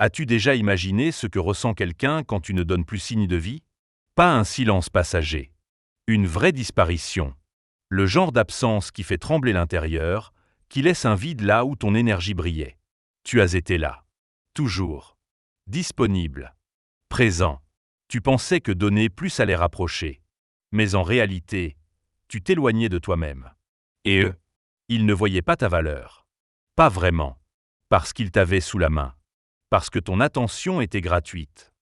As-tu déjà imaginé ce que ressent quelqu'un quand tu ne donnes plus signe de vie? Pas un silence passager. Une vraie disparition. Le genre d'absence qui fait trembler l'intérieur, qui laisse un vide là où ton énergie brillait. Tu as été là. Toujours. Disponible. Présent. Tu pensais que donner plus allait rapprocher. Mais en réalité, tu t'éloignais de toi-même. Et eux, ils ne voyaient pas ta valeur. Pas vraiment. Parce qu'ils t'avaient sous la main. Parce que ton attention était gratuite.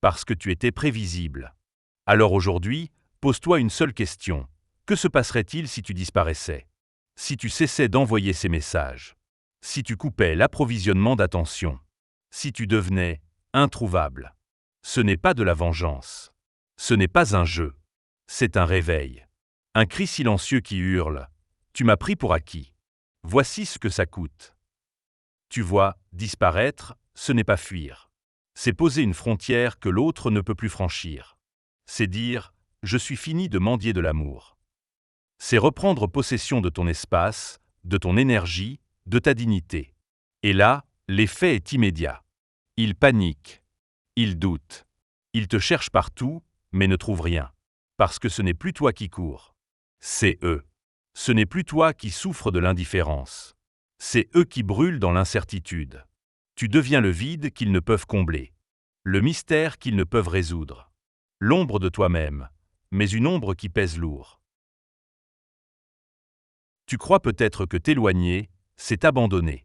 Parce que tu étais prévisible. Alors aujourd'hui, pose-toi une seule question. Que se passerait-il si tu disparaissais? Si tu cessais d'envoyer ces messages? Si tu coupais l'approvisionnement d'attention? Si tu devenais introuvable? Ce n'est pas de la vengeance. Ce n'est pas un jeu. C'est un réveil. Un cri silencieux qui hurle. Tu m'as pris pour acquis. Voici ce que ça coûte. Tu vois, disparaître, ce n'est pas fuir. C'est poser une frontière que l'autre ne peut plus franchir. C'est dire « je suis fini de mendier de l'amour ». C'est reprendre possession de ton espace, de ton énergie, de ta dignité. Et là, l'effet est immédiat. Ils paniquent. Ils doutent. Ils te cherchent partout, mais ne trouvent rien. Parce que ce n'est plus toi qui cours. C'est eux. Ce n'est plus toi qui souffres de l'indifférence. C'est eux qui brûlent dans l'incertitude. Tu deviens le vide qu'ils ne peuvent combler. Le mystère qu'ils ne peuvent résoudre. L'ombre de toi-même, mais une ombre qui pèse lourd. Tu crois peut-être que t'éloigner, c'est abandonner.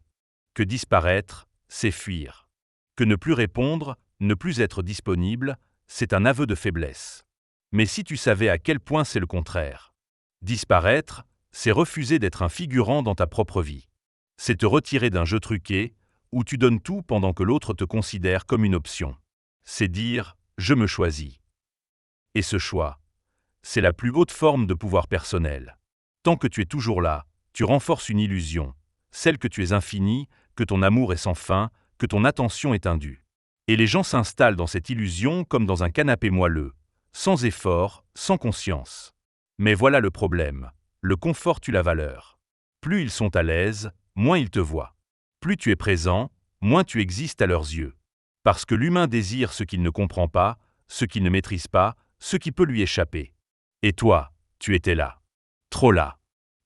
Que disparaître, c'est fuir. Que ne plus répondre, ne plus être disponible, c'est un aveu de faiblesse. Mais si tu savais à quel point c'est le contraire. Disparaître, c'est refuser d'être un figurant dans ta propre vie. C'est te retirer d'un jeu truqué, où tu donnes tout pendant que l'autre te considère comme une option. C'est dire « je me choisis ». Et ce choix, c'est la plus haute forme de pouvoir personnel. Tant que tu es toujours là, tu renforces une illusion, celle que tu es infini, que ton amour est sans fin, que ton attention est indue. Et les gens s'installent dans cette illusion comme dans un canapé moelleux, sans effort, sans conscience. Mais voilà le problème, le confort tue la valeur. Plus ils sont à l'aise, moins ils te voient. Plus tu es présent, moins tu existes à leurs yeux. Parce que l'humain désire ce qu'il ne comprend pas, ce qu'il ne maîtrise pas, ce qui peut lui échapper. Et toi, tu étais là. Trop là.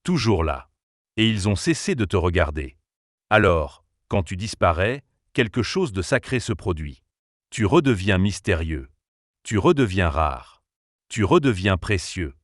Toujours là. Et ils ont cessé de te regarder. Alors, quand tu disparais, quelque chose de sacré se produit. Tu redeviens mystérieux. Tu redeviens rare. Tu redeviens précieux.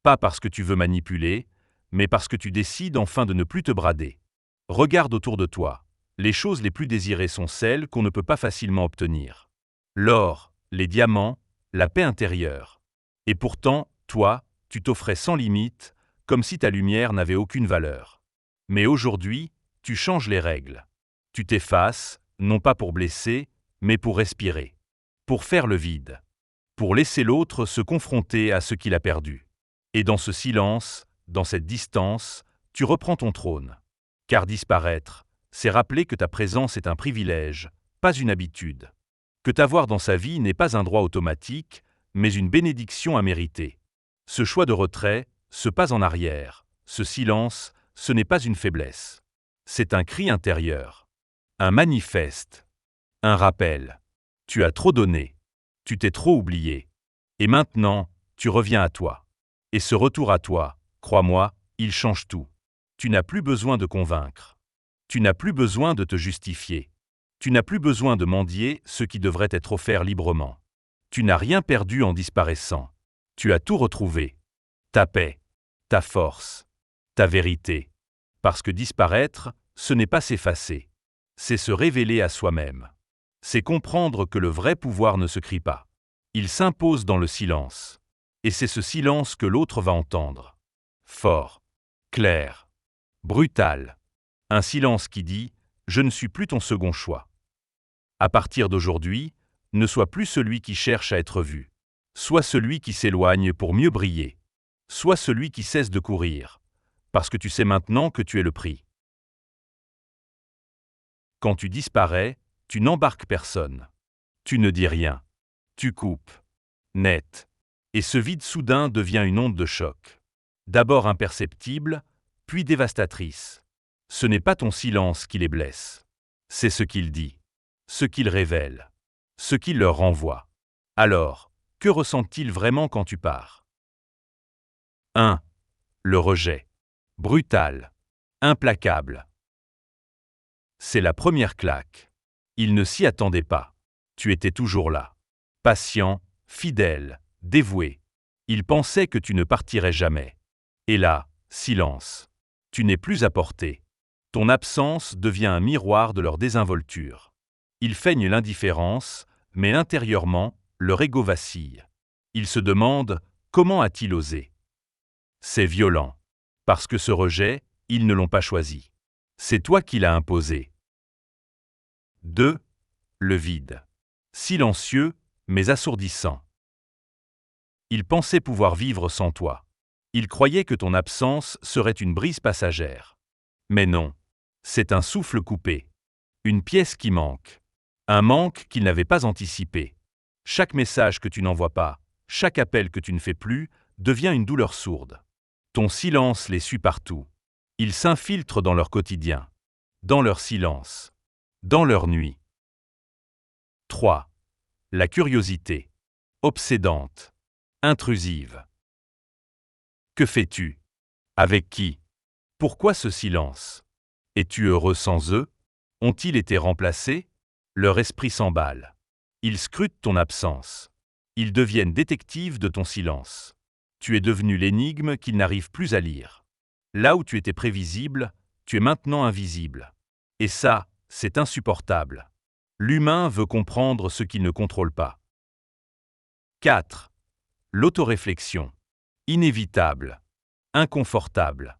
Pas parce que tu veux manipuler, mais parce que tu décides enfin de ne plus te brader. Regarde autour de toi. Les choses les plus désirées sont celles qu'on ne peut pas facilement obtenir. L'or, les diamants, la paix intérieure. Et pourtant, toi, tu t'offrais sans limite, comme si ta lumière n'avait aucune valeur. Mais aujourd'hui, tu changes les règles. Tu t'effaces, non pas pour blesser, mais pour respirer. Pour faire le vide. Pour laisser l'autre se confronter à ce qu'il a perdu. Et dans ce silence, dans cette distance, tu reprends ton trône. Car disparaître, c'est rappeler que ta présence est un privilège, pas une habitude. Que t'avoir dans sa vie n'est pas un droit automatique, mais une bénédiction à mériter. Ce choix de retrait, ce pas en arrière, ce silence, ce n'est pas une faiblesse. C'est un cri intérieur. Un manifeste. Un rappel. Tu as trop donné. Tu t'es trop oublié. Et maintenant, tu reviens à toi. Et ce retour à toi, crois-moi, il change tout. Tu n'as plus besoin de convaincre. Tu n'as plus besoin de te justifier. Tu n'as plus besoin de mendier ce qui devrait être offert librement. Tu n'as rien perdu en disparaissant. Tu as tout retrouvé. Ta paix, ta force, ta vérité. Parce que disparaître, ce n'est pas s'effacer. C'est se révéler à soi-même. C'est comprendre que le vrai pouvoir ne se crie pas. Il s'impose dans le silence. Et c'est ce silence que l'autre va entendre. Fort, clair, brutal. Un silence qui dit « Je ne suis plus ton second choix ». À partir d'aujourd'hui, ne sois plus celui qui cherche à être vu. Sois celui qui s'éloigne pour mieux briller. Sois celui qui cesse de courir, parce que tu sais maintenant que tu es le prix. Quand tu disparais, tu n'embarques personne. Tu ne dis rien. Tu coupes. Net. Et ce vide soudain devient une onde de choc. D'abord imperceptible, puis dévastatrice. Ce n'est pas ton silence qui les blesse. C'est ce qu'il dit. ce qu'il révèle, ce qu'il leur renvoie. Alors, que ressentent-ils vraiment quand tu pars? 1. Le rejet. Brutal. Implacable. C'est la première claque. Ils ne s'y attendaient pas. Tu étais toujours là. Patient, fidèle, dévoué. Ils pensaient que tu ne partirais jamais. Et là, silence. Tu n'es plus à portée. Ton absence devient un miroir de leur désinvolture. Ils feignent l'indifférence, mais intérieurement, leur ego vacille. Ils se demandent comment a-t-il osé. C'est violent. Parce que ce rejet, ils ne l'ont pas choisi. C'est toi qui l'as imposé. 2. Le vide. Silencieux, mais assourdissant. Ils pensaient pouvoir vivre sans toi. Ils croyaient que ton absence serait une brise passagère. Mais non. C'est un souffle coupé. Une pièce qui manque. Un manque qu'ils n'avaient pas anticipé. Chaque message que tu n'envoies pas, chaque appel que tu ne fais plus, devient une douleur sourde. Ton silence les suit partout. Ils s'infiltrent dans leur quotidien, dans leur silence, dans leur nuit. 3. La curiosité. Obsédante. Intrusive. Que fais-tu? Avec qui? Pourquoi ce silence? Es-tu heureux sans eux? Ont-ils été remplacés? Leur esprit s'emballe. Ils scrutent ton absence. Ils deviennent détectives de ton silence. Tu es devenu l'énigme qu'ils n'arrivent plus à lire. Là où tu étais prévisible, tu es maintenant invisible. Et ça, c'est insupportable. L'humain veut comprendre ce qu'il ne contrôle pas. 4. L'autoréflexion. Inévitable. Inconfortable.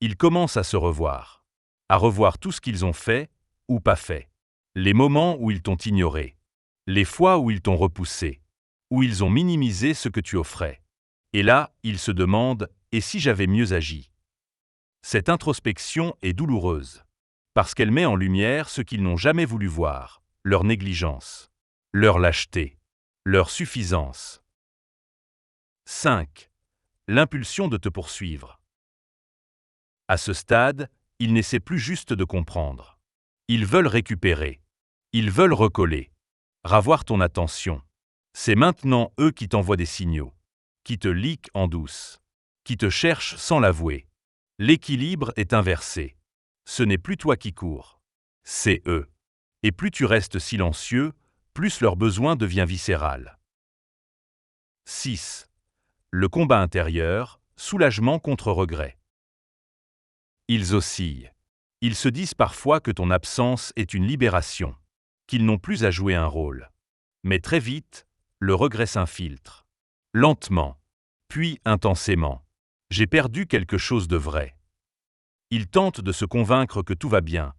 Ils commencent à se revoir. À revoir tout ce qu'ils ont fait ou pas fait. Les moments où ils t'ont ignoré. Les fois où ils t'ont repoussé. Où ils ont minimisé ce que tu offrais. Et là, ils se demandent « et si j'avais mieux agi ?» Cette introspection est douloureuse. Parce qu'elle met en lumière ce qu'ils n'ont jamais voulu voir, leur négligence, leur lâcheté, leur suffisance. 5. L'impulsion de te poursuivre. À ce stade, ils n'essaient plus juste de comprendre. Ils veulent récupérer. Ils veulent recoller. Ravoir ton attention. C'est maintenant eux qui t'envoient des signaux, qui te liquent en douce, qui te cherchent sans l'avouer. L'équilibre est inversé. Ce n'est plus toi qui cours, c'est eux. Et plus tu restes silencieux, plus leur besoin devient viscéral. 6. Le combat intérieur, soulagement contre regret. Ils oscillent. Ils se disent parfois que ton absence est une libération, qu'ils n'ont plus à jouer un rôle. Mais très vite, le regret s'infiltre. Lentement, puis intensément. J'ai perdu quelque chose de vrai. Ils tentent de se convaincre que tout va bien,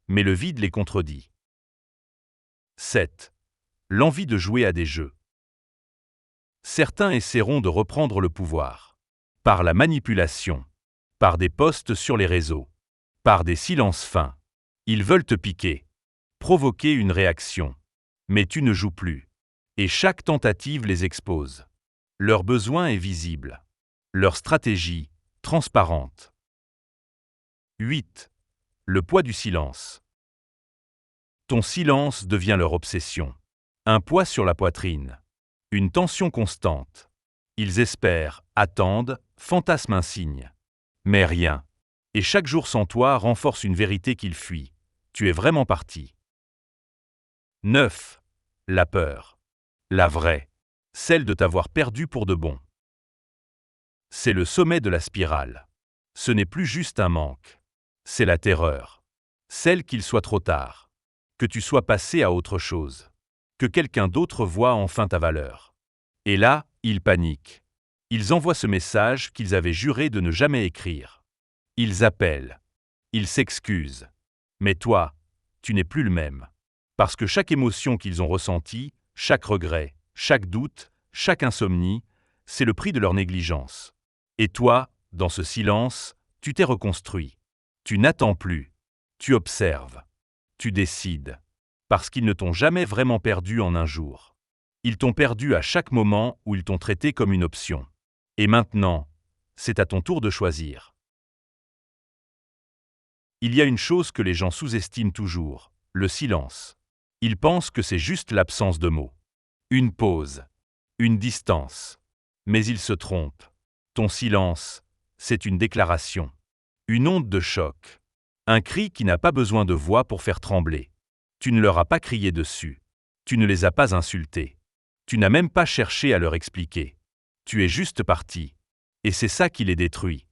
mais le vide les contredit. 7. L'envie de jouer à des jeux. Certains essaieront de reprendre le pouvoir. Par la manipulation, par des posts sur les réseaux, par des silences fins. Ils veulent te piquer, provoquer une réaction. Mais tu ne joues plus. Et chaque tentative les expose. Leur besoin est visible. Leur stratégie, transparente. 8. Le poids du silence. Ton silence devient leur obsession. Un poids sur la poitrine. Une tension constante. Ils espèrent, attendent, fantasment un signe. Mais rien. Et chaque jour sans toi renforce une vérité qu'ils fuient. Tu es vraiment parti. 9. La peur. La vraie. Celle de t'avoir perdu pour de bon. C'est le sommet de la spirale. Ce n'est plus juste un manque. C'est la terreur. Celle qu'il soit trop tard. Que tu sois passé à autre chose. Que quelqu'un d'autre voie enfin ta valeur. Et là, ils paniquent. Ils envoient ce message qu'ils avaient juré de ne jamais écrire. Ils appellent. Ils s'excusent. Mais toi, tu n'es plus le même. Parce que chaque émotion qu'ils ont ressentie, chaque regret, chaque doute, chaque insomnie, c'est le prix de leur négligence. Et toi, dans ce silence, tu t'es reconstruit. Tu n'attends plus. Tu observes. Tu décides. Parce qu'ils ne t'ont jamais vraiment perdu en un jour. Ils t'ont perdu à chaque moment où ils t'ont traité comme une option. Et maintenant, c'est à ton tour de choisir. Il y a une chose que les gens sous-estiment toujours, le silence. Ils pensent que c'est juste l'absence de mots. Une pause, une distance. Mais ils se trompent. Ton silence, c'est une déclaration. Une onde de choc. Un cri qui n'a pas besoin de voix pour faire trembler. Tu ne leur as pas crié dessus. Tu ne les as pas insultés. Tu n'as même pas cherché à leur expliquer. Tu es juste parti. Et c'est ça qui les détruit.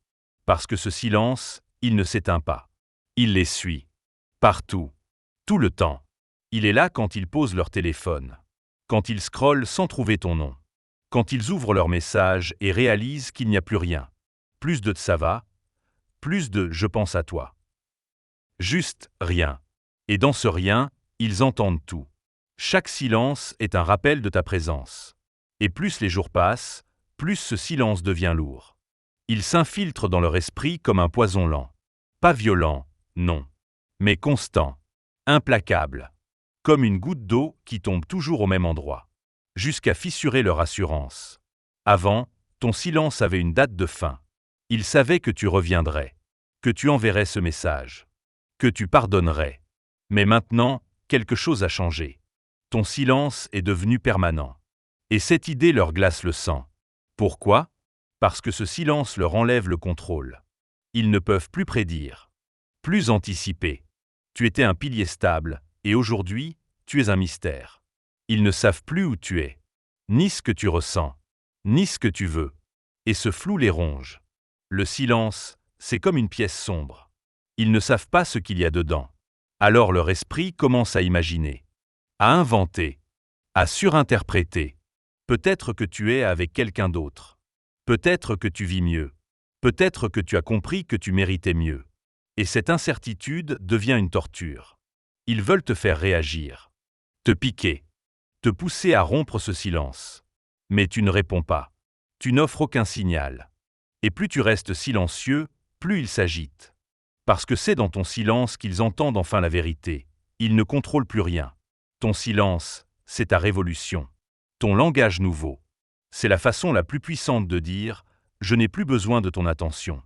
Parce que ce silence, il ne s'éteint pas. Il les suit. Partout. Tout le temps. Il est là quand ils posent leur téléphone. Quand ils scrollent sans trouver ton nom. Quand ils ouvrent leur message et réalisent qu'il n'y a plus rien. Plus de ça va. Plus de je pense à toi. Juste rien. Et dans ce rien, ils entendent tout. Chaque silence est un rappel de ta présence. Et plus les jours passent, plus ce silence devient lourd. Il s'infiltre dans leur esprit comme un poison lent. Pas violent, non. Mais constant. Implacable. Comme une goutte d'eau qui tombe toujours au même endroit. Jusqu'à fissurer leur assurance. Avant, ton silence avait une date de fin. Ils savaient que tu reviendrais. Que tu enverrais ce message. Que tu pardonnerais. Mais maintenant, quelque chose a changé. Ton silence est devenu permanent. Et cette idée leur glace le sang. Pourquoi ? Parce que ce silence leur enlève le contrôle. Ils ne peuvent plus prédire. Plus anticiper. Tu étais un pilier stable, et aujourd'hui, tu es un mystère. Ils ne savent plus où tu es. Ni ce que tu ressens. Ni ce que tu veux. Et ce flou les ronge. Le silence, c'est comme une pièce sombre. Ils ne savent pas ce qu'il y a dedans. Alors leur esprit commence à imaginer, à inventer, à surinterpréter. Peut-être que tu es avec quelqu'un d'autre. Peut-être que tu vis mieux. Peut-être que tu as compris que tu méritais mieux. Et cette incertitude devient une torture. Ils veulent te faire réagir, te piquer, te pousser à rompre ce silence. Mais tu ne réponds pas. Tu n'offres aucun signal. Et plus tu restes silencieux, plus ils s'agitent. Parce que c'est dans ton silence qu'ils entendent enfin la vérité. Ils ne contrôlent plus rien. Ton silence, c'est ta révolution. Ton langage nouveau. C'est la façon la plus puissante de dire « Je n'ai plus besoin de ton attention.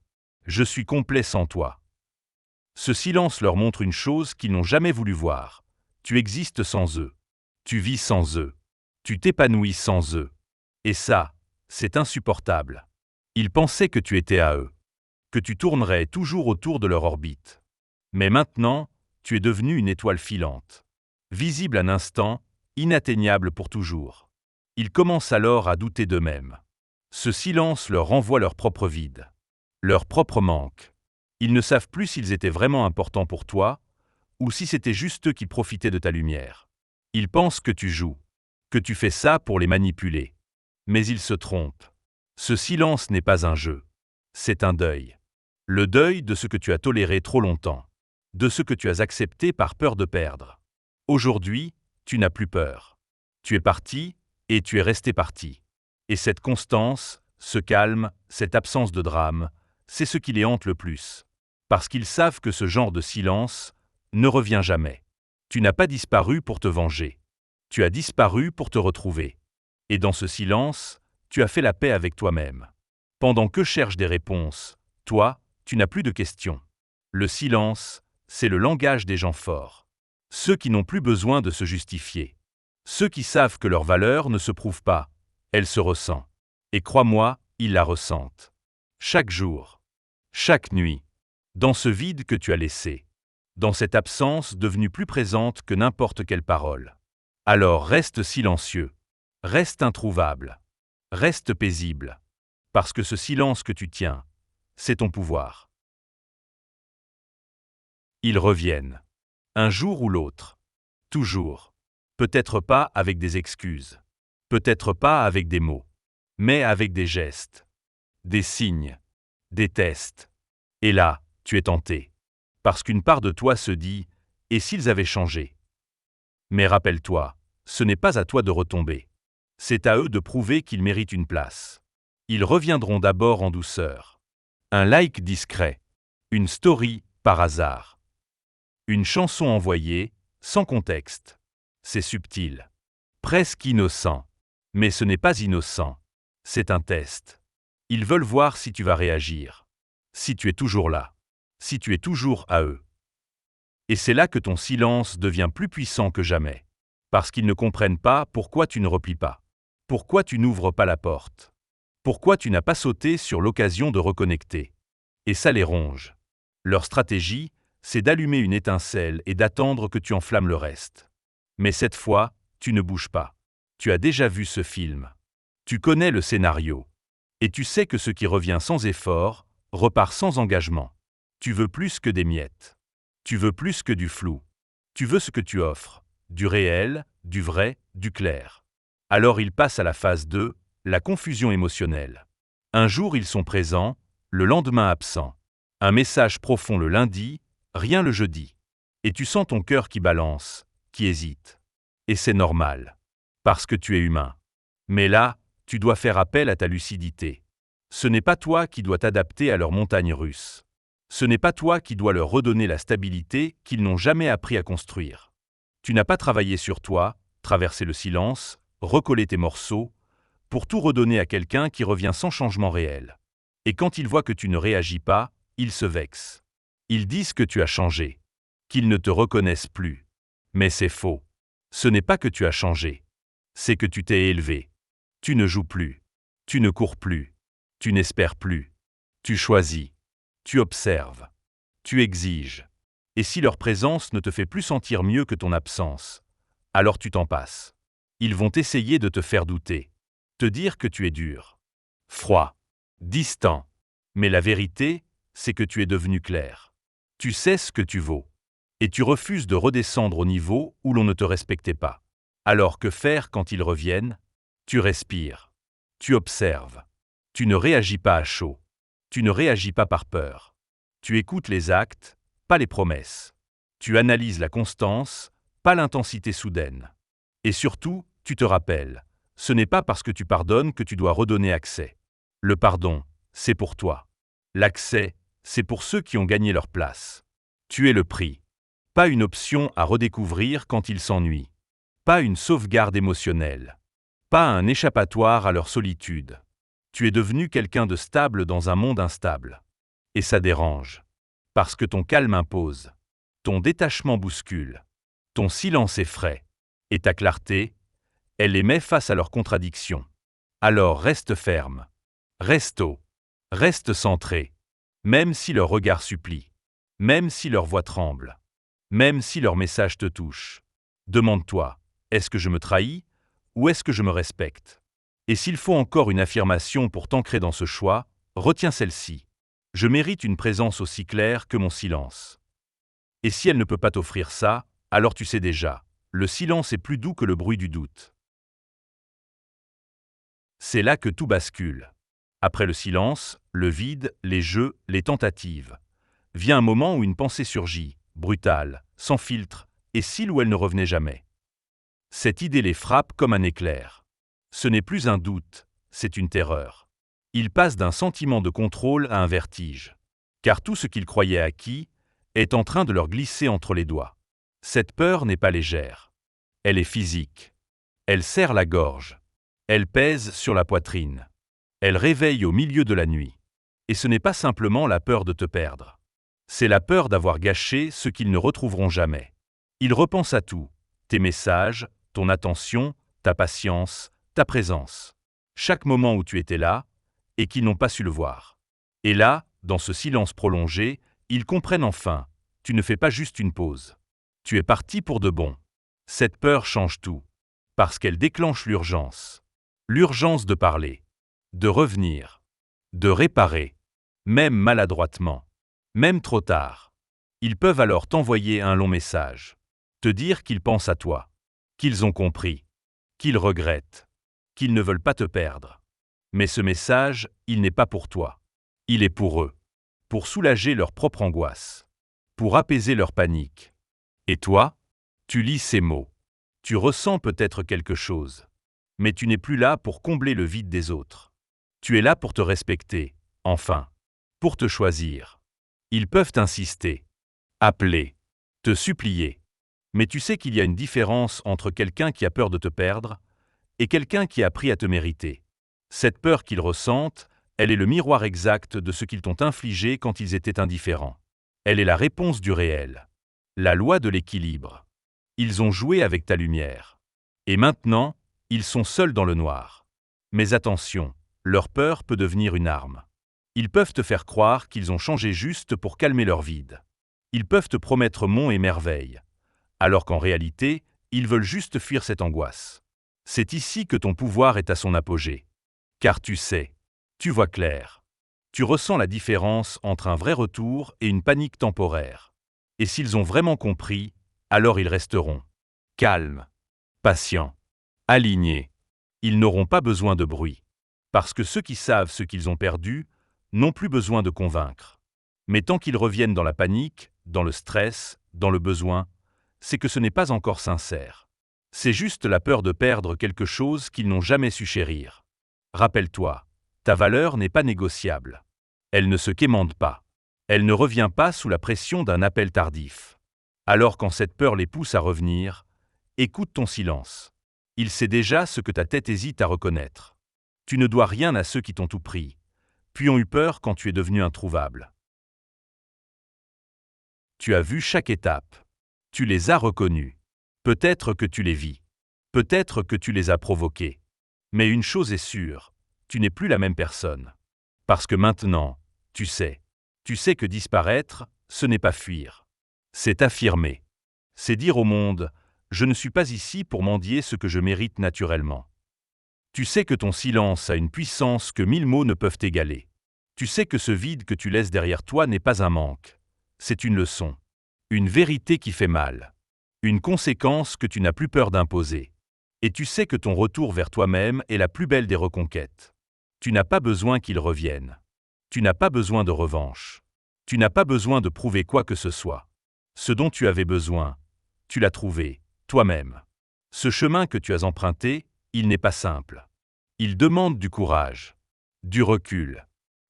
Je suis complet sans toi ». Ce silence leur montre une chose qu'ils n'ont jamais voulu voir. Tu existes sans eux. Tu vis sans eux. Tu t'épanouis sans eux. Et ça, c'est insupportable. Ils pensaient que tu étais à eux. Que tu tournerais toujours autour de leur orbite. Mais maintenant, tu es devenu une étoile filante. Visible un instant, inatteignable pour toujours. Ils commencent alors à douter d'eux-mêmes. Ce silence leur renvoie leur propre vide, leur propre manque. Ils ne savent plus s'ils étaient vraiment importants pour toi, ou si c'était juste eux qui profitaient de ta lumière. Ils pensent que tu joues, que tu fais ça pour les manipuler. Mais ils se trompent. Ce silence n'est pas un jeu. C'est un deuil. Le deuil de ce que tu as toléré trop longtemps, de ce que tu as accepté par peur de perdre. Aujourd'hui, tu n'as plus peur. Tu es parti, et tu es resté parti. Et cette constance, ce calme, cette absence de drame, c'est ce qui les hante le plus. Parce qu'ils savent que ce genre de silence ne revient jamais. Tu n'as pas disparu pour te venger. Tu as disparu pour te retrouver. Et dans ce silence, tu as fait la paix avec toi-même. Pendant que cherchent des réponses, toi, tu n'as plus de questions. Le silence, c'est le langage des gens forts. Ceux qui n'ont plus besoin de se justifier. Ceux qui savent que leur valeur ne se prouve pas, elle se ressent. Et crois-moi, ils la ressentent. Chaque jour, chaque nuit, dans ce vide que tu as laissé, dans cette absence devenue plus présente que n'importe quelle parole. Alors reste silencieux, reste introuvable, reste paisible, parce que ce silence que tu tiens, c'est ton pouvoir. Ils reviennent. Un jour ou l'autre. Toujours. Peut-être pas avec des excuses. Peut-être pas avec des mots. Mais avec des gestes. Des signes. Des tests. Et là, tu es tenté. Parce qu'une part de toi se dit « Et s'ils avaient changé ?» Mais rappelle-toi, ce n'est pas à toi de retomber. C'est à eux de prouver qu'ils méritent une place. Ils reviendront d'abord en douceur. Un like discret. Une story par hasard. Une chanson envoyée, sans contexte. C'est subtil. Presque innocent. Mais ce n'est pas innocent. C'est un test. Ils veulent voir si tu vas réagir. Si tu es toujours là. Si tu es toujours à eux. Et c'est là que ton silence devient plus puissant que jamais. Parce qu'ils ne comprennent pas pourquoi tu ne replies pas. Pourquoi tu n'ouvres pas la porte. Pourquoi tu n'as pas sauté sur l'occasion de reconnecter. Et ça les ronge. Leur stratégie, c'est d'allumer une étincelle et d'attendre que tu enflammes le reste. Mais cette fois, tu ne bouges pas. Tu as déjà vu ce film. Tu connais le scénario. Et tu sais que ce qui revient sans effort, repart sans engagement. Tu veux plus que des miettes. Tu veux plus que du flou. Tu veux ce que tu offres, du réel, du vrai, du clair. Alors ils passent à la phase 2, la confusion émotionnelle. Un jour ils sont présents, le lendemain absents. Un message profond le lundi, rien le jeudi. Et tu sens ton cœur qui balance, qui hésite. Et c'est normal. Parce que tu es humain. Mais là, tu dois faire appel à ta lucidité. Ce n'est pas toi qui dois t'adapter à leur montagne russe. Ce n'est pas toi qui dois leur redonner la stabilité qu'ils n'ont jamais appris à construire. Tu n'as pas travaillé sur toi, traversé le silence, recollé tes morceaux, pour tout redonner à quelqu'un qui revient sans changement réel. Et quand ils voient que tu ne réagis pas, ils se vexent. Ils disent que tu as changé, qu'ils ne te reconnaissent plus. Mais c'est faux. Ce n'est pas que tu as changé. C'est que tu t'es élevé. Tu ne joues plus. Tu ne cours plus. Tu n'espères plus. Tu choisis. Tu observes. Tu exiges. Et si leur présence ne te fait plus sentir mieux que ton absence, alors tu t'en passes. Ils vont essayer de te faire douter. Te dire que tu es dur. Froid. Distant. Mais la vérité, c'est que tu es devenu clair. Tu sais ce que tu vaux. Et tu refuses de redescendre au niveau où l'on ne te respectait pas. Alors que faire quand ils reviennent? Tu respires. Tu observes. Tu ne réagis pas à chaud. Tu ne réagis pas par peur. Tu écoutes les actes, pas les promesses. Tu analyses la constance, pas l'intensité soudaine. Et surtout, tu te rappelles, ce n'est pas parce que tu pardonnes que tu dois redonner accès. Le pardon, c'est pour toi. L'accès, c'est pour ceux qui ont gagné leur place. Tu es le prix. Pas une option à redécouvrir quand ils s'ennuient. Pas une sauvegarde émotionnelle. Pas un échappatoire à leur solitude. Tu es devenu quelqu'un de stable dans un monde instable. Et ça dérange. Parce que ton calme impose. Ton détachement bouscule. Ton silence effraie. Et ta clarté, elle les met face à leurs contradictions. Alors reste ferme. Reste haut. Reste centré. Même si leur regard supplie. Même si leur voix tremble. Même si leur message te touche. Demande-toi, est-ce que je me trahis ou est-ce que je me respecte? Et s'il faut encore une affirmation pour t'ancrer dans ce choix, retiens celle-ci. Je mérite une présence aussi claire que mon silence. Et si elle ne peut pas t'offrir ça, alors tu sais déjà, le silence est plus doux que le bruit du doute. C'est là que tout bascule. Après le silence, le vide, les jeux, les tentatives. Vient un moment où une pensée surgit, brutale, sans filtre, et s'il ou elle ne revenait jamais. Cette idée les frappe comme un éclair. Ce n'est plus un doute, c'est une terreur. Ils passent d'un sentiment de contrôle à un vertige. Car tout ce qu'ils croyaient acquis est en train de leur glisser entre les doigts. Cette peur n'est pas légère. Elle est physique. Elle serre la gorge. Elle pèse sur la poitrine. Elle réveille au milieu de la nuit. Et ce n'est pas simplement la peur de te perdre. C'est la peur d'avoir gâché ce qu'ils ne retrouveront jamais. Ils repensent à tout. Tes messages, ton attention, ta patience, ta présence. Chaque moment où tu étais là, et qu'ils n'ont pas su le voir. Et là, dans ce silence prolongé, ils comprennent enfin, tu ne fais pas juste une pause. Tu es parti pour de bon. Cette peur change tout. Parce qu'elle déclenche l'urgence. L'urgence de parler. De revenir. De réparer. Même maladroitement. Même trop tard. Ils peuvent alors t'envoyer un long message. Te dire qu'ils pensent à toi. Qu'ils ont compris. Qu'ils regrettent. Qu'ils ne veulent pas te perdre. Mais ce message, il n'est pas pour toi. Il est pour eux. Pour soulager leur propre angoisse. Pour apaiser leur panique. Et toi, tu lis ces mots. Tu ressens peut-être quelque chose. Mais tu n'es plus là pour combler le vide des autres. Tu es là pour te respecter, enfin. Pour te choisir. Ils peuvent insister. Appeler. Te supplier. Mais tu sais qu'il y a une différence entre quelqu'un qui a peur de te perdre et quelqu'un qui a appris à te mériter. Cette peur qu'ils ressentent, elle est le miroir exact de ce qu'ils t'ont infligé quand ils étaient indifférents. Elle est la réponse du réel. La loi de l'équilibre. Ils ont joué avec ta lumière. Et maintenant, ils sont seuls dans le noir. Mais attention, leur peur peut devenir une arme. Ils peuvent te faire croire qu'ils ont changé juste pour calmer leur vide. Ils peuvent te promettre monts et merveilles, alors qu'en réalité, ils veulent juste fuir cette angoisse. C'est ici que ton pouvoir est à son apogée. Car tu sais, tu vois clair. Tu ressens la différence entre un vrai retour et une panique temporaire. Et s'ils ont vraiment compris, alors ils resteront calmes, patients, alignés. Ils n'auront pas besoin de bruit. Parce que ceux qui savent ce qu'ils ont perdu n'ont plus besoin de convaincre. Mais tant qu'ils reviennent dans la panique, dans le stress, dans le besoin, c'est que ce n'est pas encore sincère. C'est juste la peur de perdre quelque chose qu'ils n'ont jamais su chérir. Rappelle-toi, ta valeur n'est pas négociable. Elle ne se quémande pas. Elle ne revient pas sous la pression d'un appel tardif. Alors quand cette peur les pousse à revenir, écoute ton silence. Il sait déjà ce que ta tête hésite à reconnaître. Tu ne dois rien à ceux qui t'ont tout pris, puis ont eu peur quand tu es devenu introuvable. Tu as vu chaque étape. Tu les as reconnus. Peut-être que tu les vis. Peut-être que tu les as provoqués. Mais une chose est sûre, tu n'es plus la même personne. Parce que maintenant, tu sais que disparaître, ce n'est pas fuir. C'est affirmer. C'est dire au monde, je ne suis pas ici pour mendier ce que je mérite naturellement. Tu sais que ton silence a une puissance que 1000 mots ne peuvent égaler. Tu sais que ce vide que tu laisses derrière toi n'est pas un manque. C'est une leçon. Une vérité qui fait mal. Une conséquence que tu n'as plus peur d'imposer. Et tu sais que ton retour vers toi-même est la plus belle des reconquêtes. Tu n'as pas besoin qu'il revienne. Tu n'as pas besoin de revanche. Tu n'as pas besoin de prouver quoi que ce soit. Ce dont tu avais besoin, tu l'as trouvé, toi-même. Ce chemin que tu as emprunté, il n'est pas simple. Il demande du courage, du recul,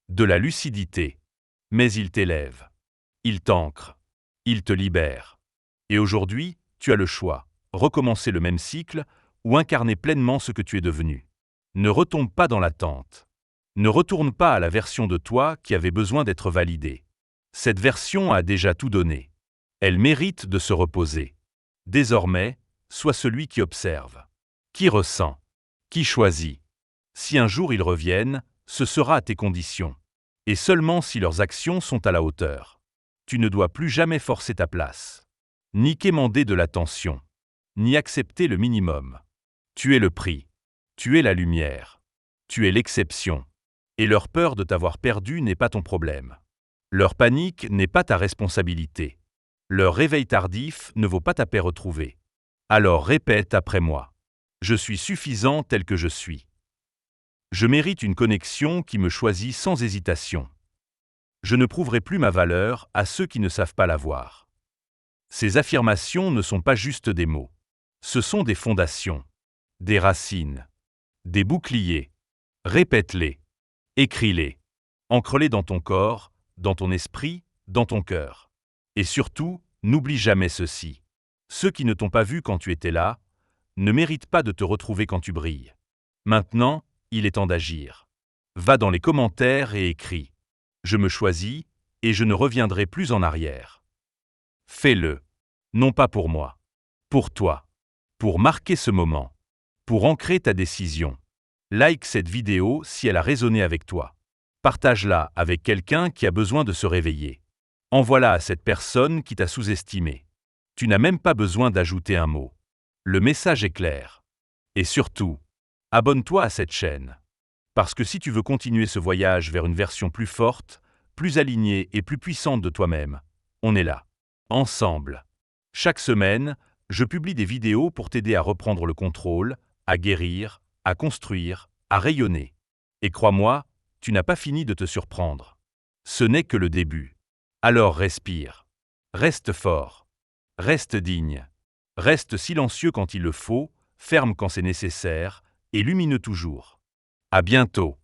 de la lucidité. Mais il t'élève. Il t'ancre. Il te libère. Et aujourd'hui, tu as le choix, recommencer le même cycle ou incarner pleinement ce que tu es devenu. Ne retombe pas dans l'attente. Ne retourne pas à la version de toi qui avait besoin d'être validée. Cette version a déjà tout donné. Elle mérite de se reposer. Désormais, sois celui qui observe, qui ressent, qui choisit. Si un jour ils reviennent, ce sera à tes conditions. Et seulement si leurs actions sont à la hauteur. Tu ne dois plus jamais forcer ta place. Ni quémander de l'attention. Ni accepter le minimum. Tu es le prix. Tu es la lumière. Tu es l'exception. Et leur peur de t'avoir perdu n'est pas ton problème. Leur panique n'est pas ta responsabilité. Leur réveil tardif ne vaut pas ta paix retrouvée. Alors répète après moi. Je suis suffisant tel que je suis. Je mérite une connexion qui me choisit sans hésitation. Je ne prouverai plus ma valeur à ceux qui ne savent pas la voir. Ces affirmations ne sont pas juste des mots. Ce sont des fondations, des racines, des boucliers. Répète-les, écris-les, ancre-les dans ton corps, dans ton esprit, dans ton cœur. Et surtout, n'oublie jamais ceci. Ceux qui ne t'ont pas vu quand tu étais là, ne méritent pas de te retrouver quand tu brilles. Maintenant, il est temps d'agir. Va dans les commentaires et écris. Je me choisis et je ne reviendrai plus en arrière. Fais-le. Non pas pour moi. Pour toi. Pour marquer ce moment. Pour ancrer ta décision. Like cette vidéo si elle a résonné avec toi. Partage-la avec quelqu'un qui a besoin de se réveiller. Envoie-la à cette personne qui t'a sous-estimé. Tu n'as même pas besoin d'ajouter un mot. Le message est clair. Et surtout, abonne-toi à cette chaîne. Parce que si tu veux continuer ce voyage vers une version plus forte, plus alignée et plus puissante de toi-même, on est là. Ensemble. Chaque semaine, je publie des vidéos pour t'aider à reprendre le contrôle, à guérir, à construire, à rayonner. Et crois-moi, tu n'as pas fini de te surprendre. Ce n'est que le début. Alors respire. Reste fort. Reste digne. Reste silencieux quand il le faut, ferme quand c'est nécessaire, et lumineux toujours. À bientôt.